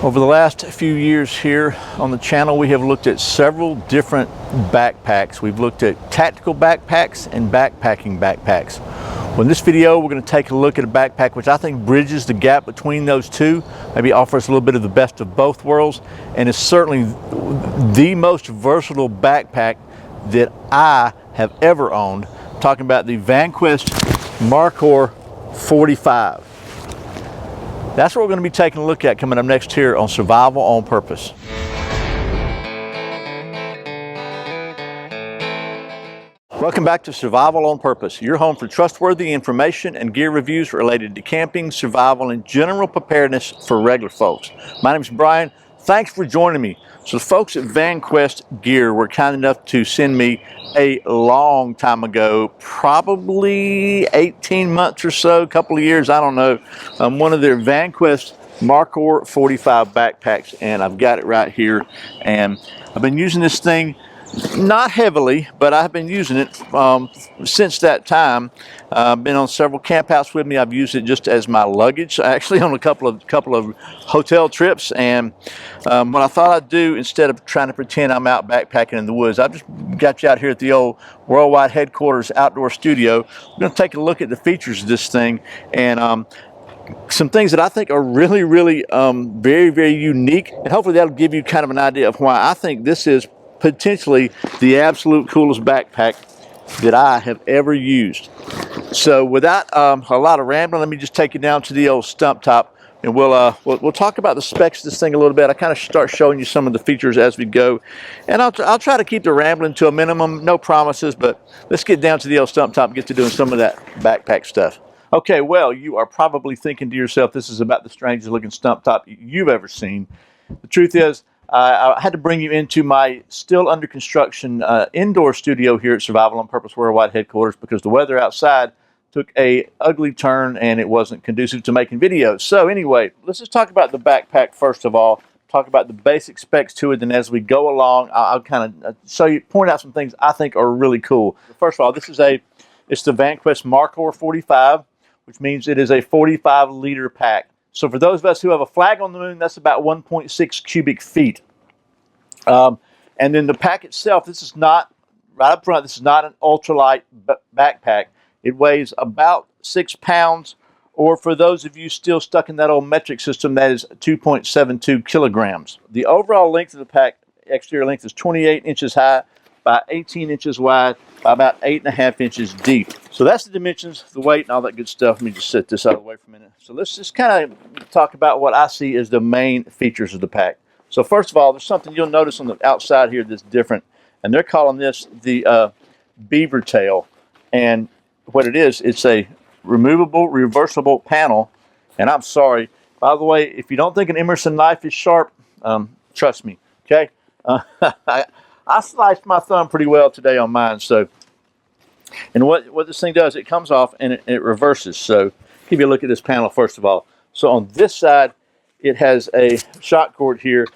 Over the last few years here on the channel, we have looked at several different backpacks. We've looked at tactical backpacks and backpacking backpacks. Well, in this video, we're going to take a look at a backpack which I think bridges the gap between those two, maybe offers a little bit of the best of both worlds, and is certainly the most versatile backpack that I have ever owned. I'm talking about the Vanquest Markhor 45. That's what we're going to be taking a look at coming up next here on Survival on Purpose. Welcome back to Survival on Purpose, your home for trustworthy information and gear reviews related to camping, survival, and general preparedness for regular folks. My name is Brian. Thanks for joining me. So the folks at Vanquest Gear were kind enough to send me a long time ago, probably 18 months or so, a couple of years, I don't know, one of their Vanquest Markhor 45 backpacks, and I've got it right here. And I've been using this thing, not heavily, but I've been using it since that time. I've been on several campouts with me. I've used it just as my luggage, actually on a couple of hotel trips. And what I thought I'd do, instead of trying to pretend I'm out backpacking in the woods, I've just got you out here at the old Worldwide Headquarters outdoor studio. We're going to take a look at the features of this thing and some things that I think are really, very, very unique. And hopefully that'll give you kind of an idea of why I think this is potentially the absolute coolest backpack that I have ever used. So without a lot of rambling, let me just take you down to the old stump top, and we'll talk about the specs of this thing a little bit. I kind of start showing you some of the features as we go, and I'll try to keep the rambling to a minimum. No promises, but let's get down to the old stump top and get to doing some of that backpack stuff. Okay, well, you are probably thinking to yourself, this is about the strangest looking stump top you've ever seen. The truth is, I had to bring you into my still under construction indoor studio here at Survival on Purpose Worldwide Headquarters because the weather outside took a ugly turn and it wasn't conducive to making videos. So anyway, let's just talk about the backpack first of all, talk about the basic specs to it, and as we go along, I'll kind of point out some things I think are really cool. First of all, it's the Vanquest Markhor 45, which means it is a 45 liter pack. So for those of us who have a flag on the moon, that's about 1.6 cubic feet. And then the pack itself, this is not, right up front, this is not an ultralight backpack. It weighs about 6 pounds, or for those of you still stuck in that old metric system, that is 2.72 kilograms. The overall length of the pack, exterior length, is 28 inches high by 18 inches wide by about 8.5 inches deep. So that's the dimensions, the weight, and all that good stuff. Let me just set this out of the way for a minute. So let's just kind of talk about what I see as the main features of the pack. So first of all, there's something you'll notice on the outside here that's different, and they're calling this the beaver tail. And what it is, it's a removable, reversible panel. And I'm sorry, by the way, if you don't think an Emerson knife is sharp, trust me, okay? I sliced my thumb pretty well today on mine. So, and what this thing does, it comes off and it reverses. So give you a look at this panel first of all. So on this side, it has a shock cord here,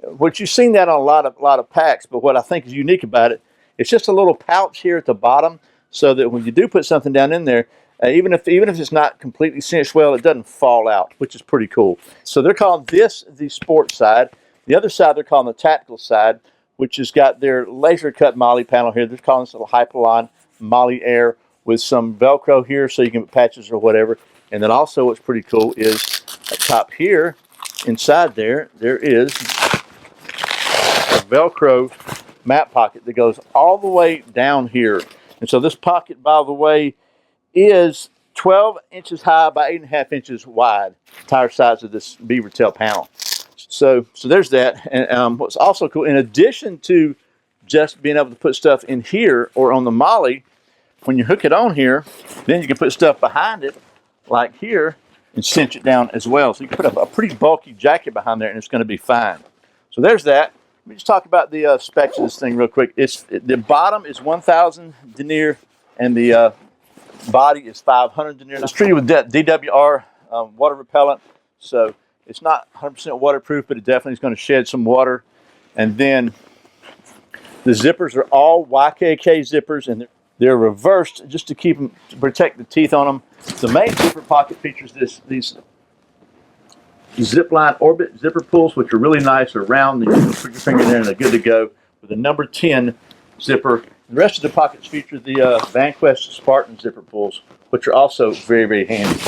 which you've seen that on a lot of packs. But what I think is unique about it, it's just a little pouch here at the bottom, so that when you do put something down in there, even if it's not completely cinched well, it doesn't fall out, which is pretty cool. So they're calling this the sport side. The other side they're calling the tactical side, which has got their laser cut MOLLE panel here. They're calling this little Hyperline MOLLE Air with some Velcro here so you can put patches or whatever. And then also what's pretty cool is up top here, inside there is a Velcro map pocket that goes all the way down here. And so this pocket, by the way, is 12 inches high by 8.5 inches wide, entire size of this beaver tail panel. So there's that. And what's also cool, in addition to just being able to put stuff in here or on the MOLLE, when you hook it on here, then you can put stuff behind it, like here, and cinch it down as well. So you can put a pretty bulky jacket behind there, and it's going to be fine. So there's that. Let me just talk about the specs of this thing real quick. The bottom is 1,000 denier, and the body is 500 denier. It's treated with DWR water repellent, so it's not 100% waterproof, but it definitely is going to shed some water. And then the zippers are all YKK zippers, and they're reversed just to protect the teeth on them. The main zipper pocket features these zipline orbit zipper pulls, which are really nice. They're round. You can put your finger in there and they're good to go. With a number 10 zipper. The rest of the pockets feature the Vanquest Spartan zipper pulls, which are also very, very handy.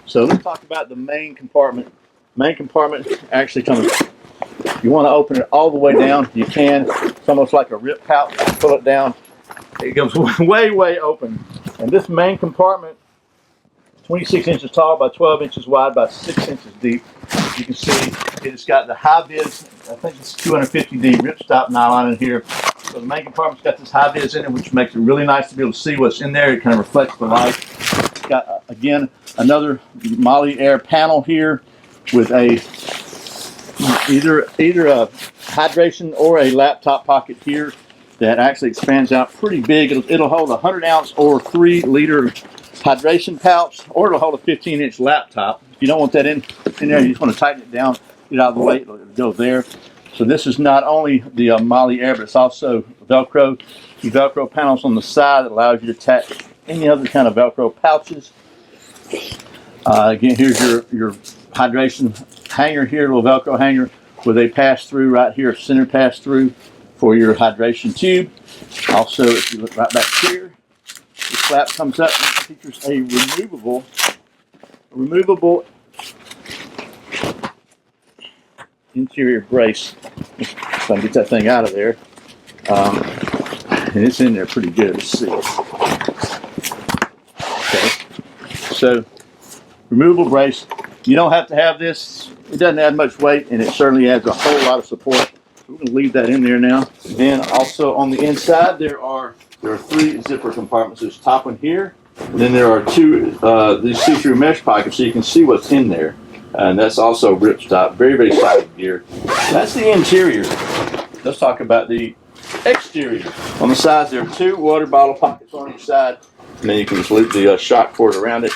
So let's talk about the main compartment. Main compartment actually comes, you want to open it all the way down, you can. It's almost like a rip pouch. Pull it down. It goes way, way open. And this main compartment, 26 inches tall by 12 inches wide by 6 inches deep. You can see it's got the high-vis, I think it's 250D ripstop nylon in here. So the main compartment's got this high-vis in it, which makes it really nice to be able to see what's in there. It kind of reflects the light. It's got, again, another Molly Air panel here with either a hydration or a laptop pocket here that actually expands out pretty big. It'll hold a 100-ounce or 3-liter hydration pouch, or it'll hold a 15-inch laptop. If you don't want that in there, you just want to tighten it down, get out of the way, it'll go there. So this is not only the Molly Air, but it's also Velcro. The Velcro panels on the side that allows you to attach any other kind of Velcro pouches. Again, here's your hydration hanger here, a little Velcro hanger with a pass-through right here, a center pass-through for your hydration tube. Also, if you look right back here, the flap comes up and features a removable interior brace. So I can get that thing out of there. And it's in there pretty good. Let's see. Okay. So, removable brace. You don't have to have this. It doesn't add much weight, and it certainly adds a whole lot of support. So we're going to leave that in there now. Then also on the inside, there are 3 zipper compartments. There's the top one here, and then there are 2 these see-through mesh pockets, so you can see what's in there. And that's also ripstop, very, very solid gear. That's the interior. Let's talk about the exterior. On the sides, there are 2 water bottle pockets on each side, and then you can just loop the shock cord around it,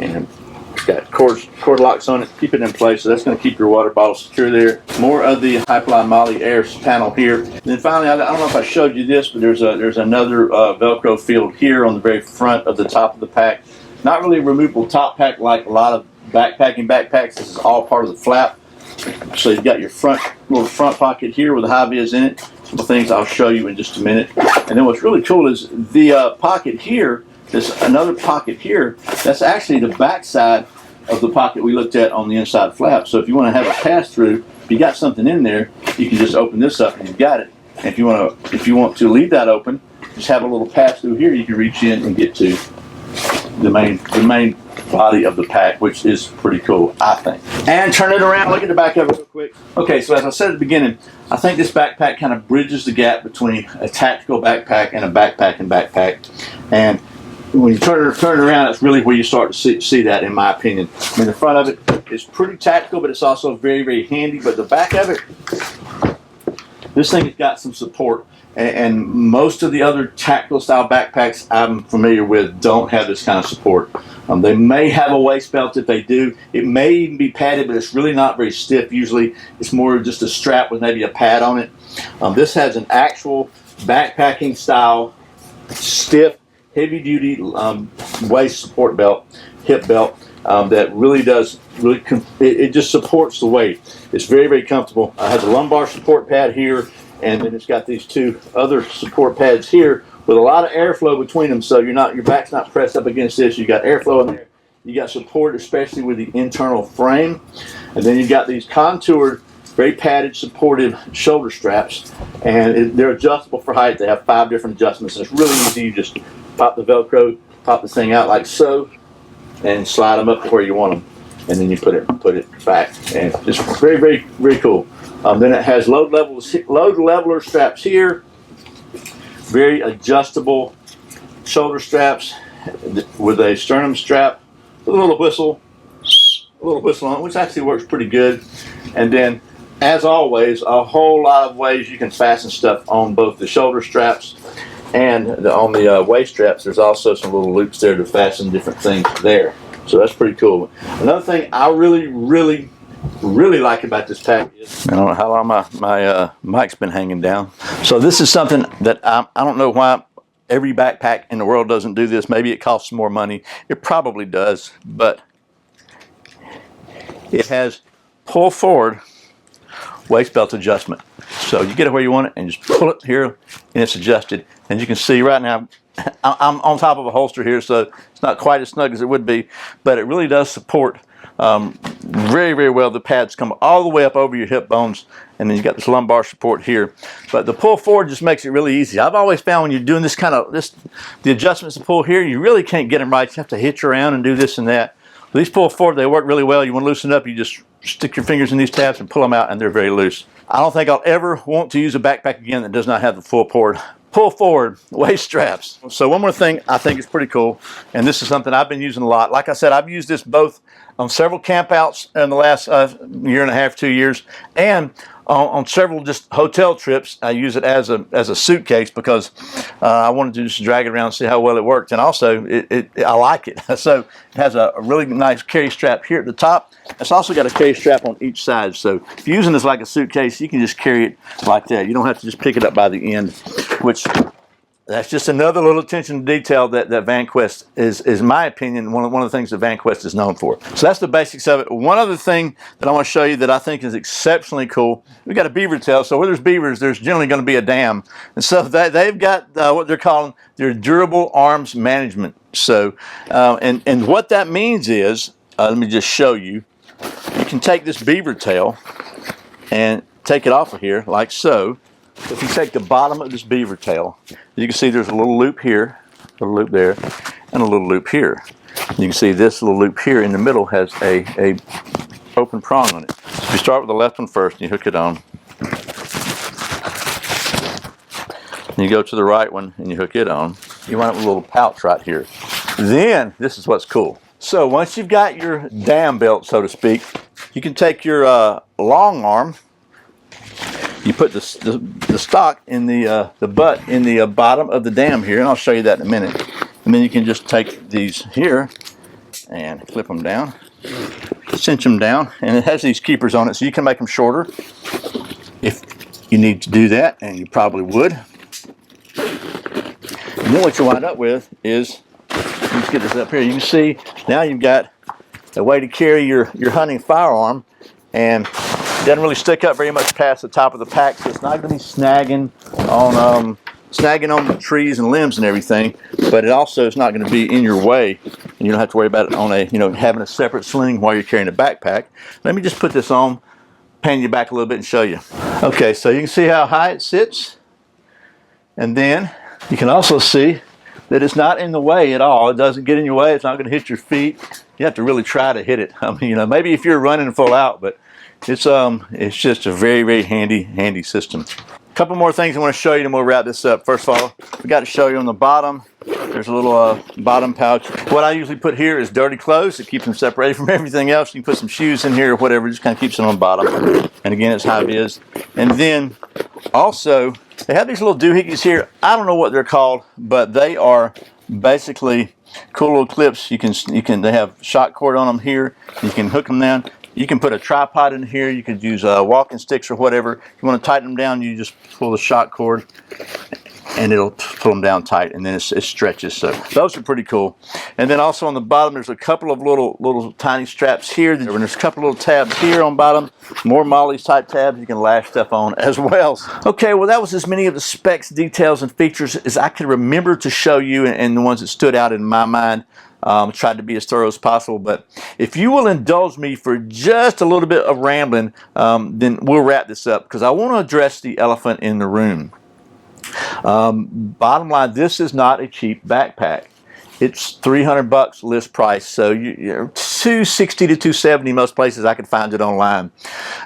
and it's got cord locks on it, keep it in place. So that's going to keep your water bottle secure there. More of the Hypline Molly Air panel here. And then finally, I don't know if I showed you this, but there's another Velcro field here on the very front of the top of the pack. Not really a removable top pack like a lot of backpacking backpacks. This is all part of the flap. So you've got your little front pocket here with a high vis in it. Some things I'll show you in just a minute. And then what's really cool is the pocket here. There's another pocket here. That's actually the back side of the pocket we looked at on the inside flap. So if you want to have a pass through, if you got something in there, you can just open this up and you've got it. And if you want to leave that open, just have a little pass through here. You can reach in and get to the main body of the pack, which is pretty cool, I think. And turn it around, look at the back of it real quick. Okay, so as I said at the beginning, I think this backpack kind of bridges the gap between a tactical backpack and a backpacking backpack. And when you turn it around, it's really where you start to see that, in my opinion. I mean, the front of it is pretty tactical, but it's also very, very handy. But the back of it, this thing has got some support. And most of the other tactical style backpacks I'm familiar with don't have this kind of support. They may have a waist belt if they do. It may even be padded, but it's really not very stiff. Usually it's more just a strap with maybe a pad on it. This has an actual backpacking style, stiff, heavy duty waist support belt, hip belt that really does, it just supports the weight. It's very, very comfortable. I have the lumbar support pad here, and then it's got these 2 other support pads here with a lot of airflow between them, so your back's not pressed up against this. You got airflow in there. You got support, especially with the internal frame, and then you've got these contoured, very padded, supportive shoulder straps, and they're adjustable for height. They have 5 different adjustments. And it's really easy. You just pop the Velcro, pop this thing out like so, and slide them up to where you want them, and then you put it back, and it's very, very, very cool. Then it has load leveler straps here, very adjustable shoulder straps with a sternum strap, with a little whistle on it, which actually works pretty good. And then, as always, a whole lot of ways you can fasten stuff on both the shoulder straps and on the waist straps. There's also some little loops there to fasten different things there. So that's pretty cool. Another thing I really like about this pack is, I don't know how long my mic's been hanging down. So this is something that I don't know why every backpack in the world doesn't do this. Maybe it costs more money. It probably does, but it has pull forward waist belt adjustment. So you get it where you want it and just pull it here and it's adjusted. And you can see right now, I'm on top of a holster here, so it's not quite as snug as it would be, but it really does support very, very well. The pads come all the way up over your hip bones, and then you got this lumbar support here. But the pull forward just makes it really easy. I've always found when you're doing this kind of, the adjustments to pull here, you really can't get them right. You have to hitch around and do this and that. These pull forward, they work really well. You want to loosen up, you just stick your fingers in these tabs and pull them out, and they're very loose. I don't think I'll ever want to use a backpack again that does not have the pull forward waist straps. So one more thing I think is pretty cool, and this is something I've been using a lot. Like I said, I've used this both on several campouts in the last year and a half, 2 years, and on several just hotel trips. I use it as a suitcase because I wanted to just drag it around and see how well it worked, and also I like it. So it has a really nice carry strap here at the top. It's also got a carry strap on each side, so if you're using this like a suitcase, you can just carry it like that. You don't have to just pick it up by the end, which that's just another little attention to detail that Vanquest is, in my opinion, one of the things that Vanquest is known for. So that's the basics of it. One other thing that I want to show you that I think is exceptionally cool, we got a beaver tail. So where there's beavers, there's generally going to be a dam. And so they've got what they're calling their durable arms management. So, and what that means is, let me just show you. You can take this beaver tail and take it off of here like so. If you take the bottom of this beaver tail, you can see there's a little loop here, a little loop there, and a little loop here. You can see this little loop here in the middle has a open prong on it. So you start with the left one first and you hook it on. And you go to the right one and you hook it on. You wind up with a little pouch right here. Then, this is what's cool. So once you've got your dam belt, so to speak, you can take your long arm. You put the stock in the butt in the bottom of the dam here, and I'll show you that in a minute. And then you can just take these here and clip them down, cinch them down, and it has these keepers on it, so you can make them shorter if you need to do that, and you probably would. And then what you wind up with is, let's get this up here. You can see now you've got a way to carry your hunting firearm, and it doesn't really stick up very much past the top of the pack, so it's not going to be snagging on the trees and limbs and everything. But it also is not going to be in your way, and you don't have to worry about it on having a separate sling while you're carrying a backpack. Let me just put this on, pan you back a little bit, and show you. Okay, so you can see how high it sits, and then you can also see that it's not in the way at all. It doesn't get in your way. It's not going to hit your feet. You have to really try to hit it. I mean, maybe if you're running full out, but it's just a very, very handy system. A couple more things I want to show you and we'll wrap this up. First of all, we got to show you on the bottom, there's a little bottom pouch. What I usually put here is dirty clothes to keep them separated from everything else. You can put some shoes in here or whatever, just kind of keeps them on the bottom. And again, it's high vis. And then also, they have these little doohickeys here. I don't know what they're called, but they are basically cool little clips. They have shot cord on them here. You can hook them down. You can put a tripod in here. You could use walking sticks or whatever. If you want to tighten them down, you just pull the shot cord and it'll pull them down tight, and then it stretches. So those are pretty cool. And then also on the bottom, there's a couple of little tiny straps here. And there's a couple little tabs here on bottom. More Molly's type tabs you can lash stuff on as well. Okay, well that was as many of the specs, details, and features as I could remember to show you, and the ones that stood out in my mind. Tried to be as thorough as possible, but if you will indulge me for just a little bit of rambling, then we'll wrap this up because I want to address the elephant in the room. Bottom line, this is not a cheap backpack. It's $300 list price, so you're $260 to $270 most places I could find it online.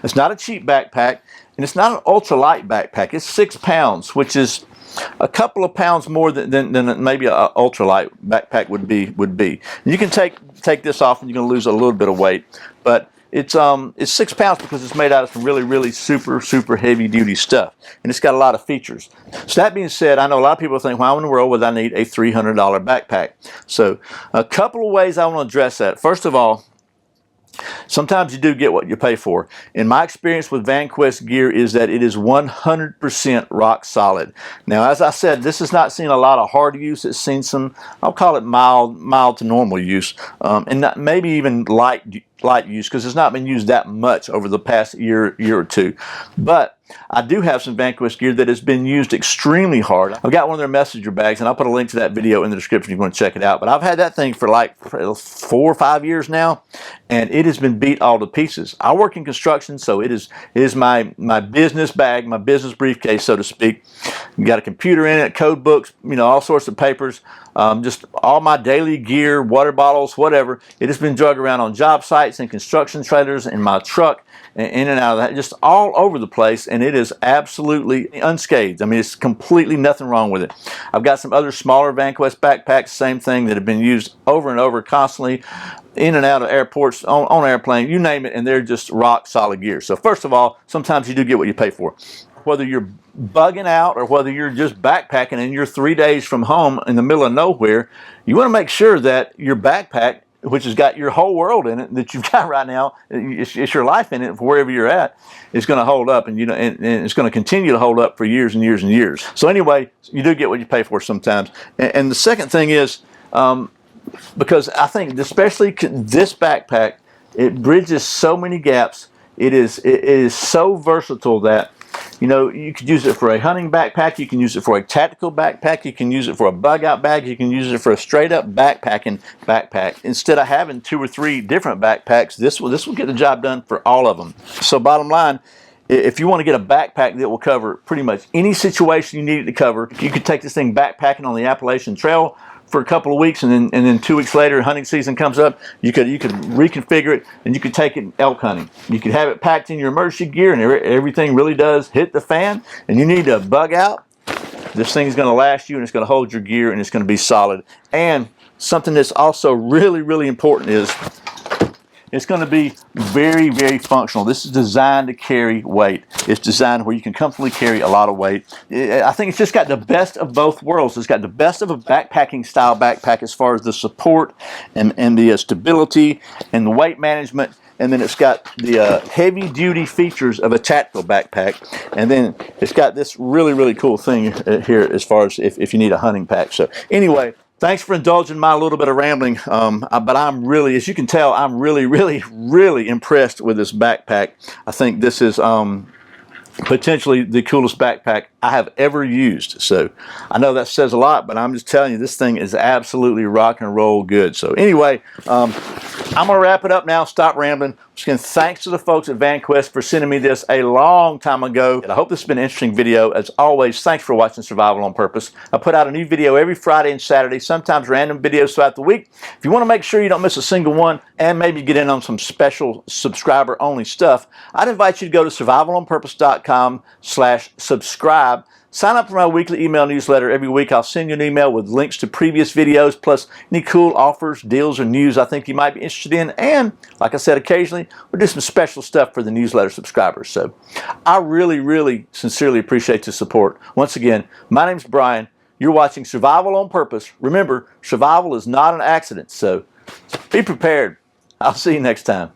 It's not a cheap backpack, and it's not an ultralight backpack. It's 6 pounds, which is a couple of pounds more than maybe an ultralight backpack would be. You can take this off and you're going to lose a little bit of weight, but it's 6 pounds because it's made out of some really super heavy duty stuff, and it's got a lot of features. So that being said, I know a lot of people think, why in the world would I need a $300 backpack? So a couple of ways I want to address that. First of all, Sometimes you do get what you pay for. In my experience with Vanquest gear is that it is 100% rock solid. Now, as I said, this has not seen a lot of hard use. It's seen some, I'll call it mild to normal use, and maybe even light use, because it's not been used that much over the past year or two. But I do have some Vanquest gear that has been used extremely hard. I've got one of their messenger bags, and I'll put a link to that video in the description if you want to check it out. But I've had that thing for like 4 or 5 years now, and it has been beat all to pieces. I work in construction, so it is my business bag, my business briefcase, so to speak. You got a computer in it, code books, you know, all sorts of papers, just all my daily gear, water bottles, whatever. It has been drug around on job sites and construction trailers, in my truck, in and out of that, just all over the place, and it is absolutely unscathed. I mean, it's completely nothing wrong with it. I've got some other smaller Vanquest backpacks, same thing, that have been used over and over constantly, in and out of airports, on airplanes, you name it, and they're just rock solid gear. So first of all, sometimes you do get what you pay for. Whether you're bugging out or whether you're just backpacking and you're 3 days from home in the middle of nowhere, you want to make sure that your backpack, which has got your whole world in it, that you've got right now, it's your life in it, wherever you're at, is going to hold up, and and it's going to continue to hold up for years and years and years. So anyway, you do get what you pay for sometimes. And the second thing is, because I think especially this backpack, it bridges so many gaps. It is so versatile that, you know, you could use it for a hunting backpack, you can use it for a tactical backpack, you can use it for a bug out bag, you can use it for a straight up backpacking backpack. Instead of having 2 or 3 different backpacks, this will get the job done for all of them. So bottom line, if you want to get a backpack that will cover pretty much any situation you need it to cover, you could take this thing backpacking on the Appalachian Trail for a couple of weeks, and then 2 weeks later, hunting season comes up, you could reconfigure it, and you could take it elk hunting. You could have it packed in your emergency gear, and everything really does hit the fan, and you need to bug out. This thing's going to last you, and it's going to hold your gear, and it's going to be solid. And something that's also really, really important is it's going to be very, very functional. This is designed to carry weight. It's designed where you can comfortably carry a lot of weight. I think it's just got the best of both worlds. It's got the best of a backpacking style backpack as far as the support and the stability and the weight management. And then it's got the heavy duty features of a tactical backpack. And then it's got this really, really cool thing here as far as if you need a hunting pack. So anyway, thanks for indulging my little bit of rambling, but I'm really, as you can tell, I'm really, really, really impressed with this backpack. I think this is potentially the coolest backpack I have ever used. So I know that says a lot, but I'm just telling you, this thing is absolutely rock and roll good. So anyway, I'm going to wrap it up now, stop rambling. Just again, thanks to the folks at Vanquest for sending me this a long time ago. I hope this has been an interesting video. As always, thanks for watching Survival on Purpose. I put out a new video every Friday and Saturday, sometimes random videos throughout the week. If you want to make sure you don't miss a single one and maybe get in on some special subscriber-only stuff, I'd invite you to go to survivalonpurpose.com/subscribe. Sign up for my weekly email newsletter. Every week I'll send you an email with links to previous videos, plus any cool offers, deals, or news I think you might be interested in. And like I said, occasionally we'll do some special stuff for the newsletter subscribers. So I really, really sincerely appreciate the support. Once again, my name's Brian. You're watching Survival on Purpose. Remember, survival is not an accident, so be prepared. I'll see you next time.